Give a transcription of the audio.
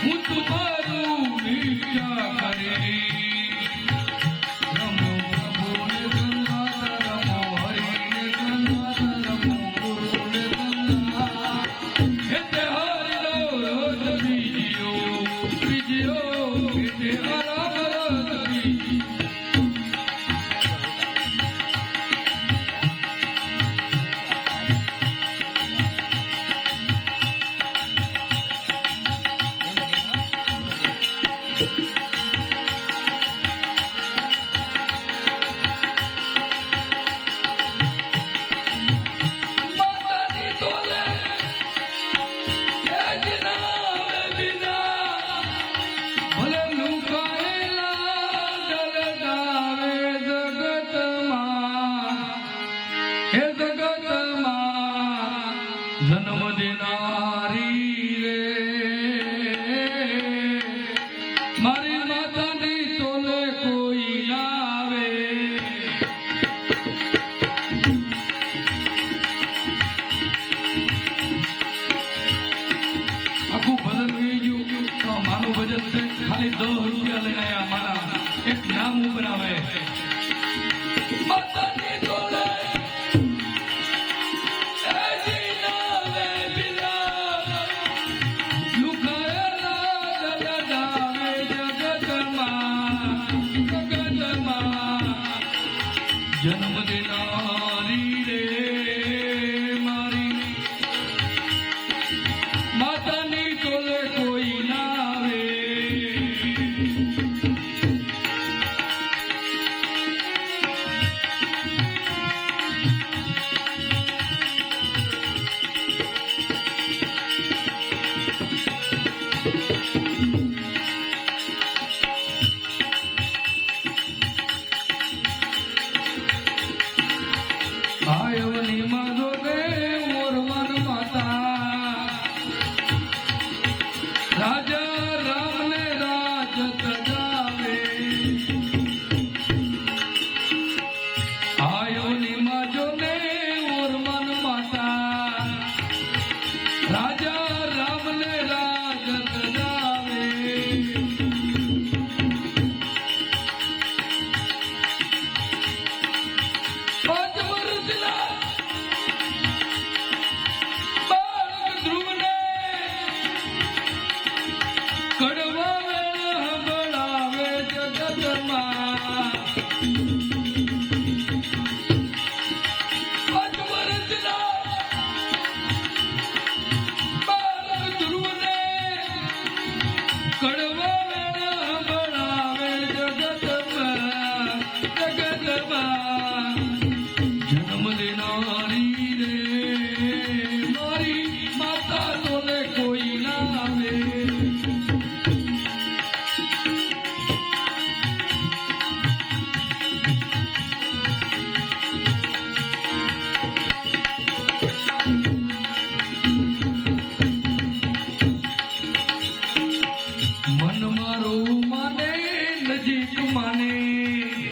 હું તમારું નિત્યા કરી જન્મ દેનારી રે મારી માતાની તોલે કોઈ ના આવે આખું ભજન ગઈ ગયું તો મારું ભજન છે ખાલી 10 રૂપિયા લઈને આયા મારા એક નામ ઉપર આવે માતાની તોલે જન્મ દેનારી રે મારી માતાની તોલે કોઈ ના આવે આયવની માધો રે મોરવન માતા રાજા રામ ને રાજ સજાવે આયવની માધો ને મોરવન માતા રાજા રામ ને રાજ સજાવે કડવા વેણ હંભળાવે જગતમાં પાંચ વર્ષના બાળક ધ્રુવને કડવા વેણ હંભળાવે જગતમાં જન્મ દેનારી રે મારી માતા તોલે કોઈ ના આવે મન મારું માને નજીક માને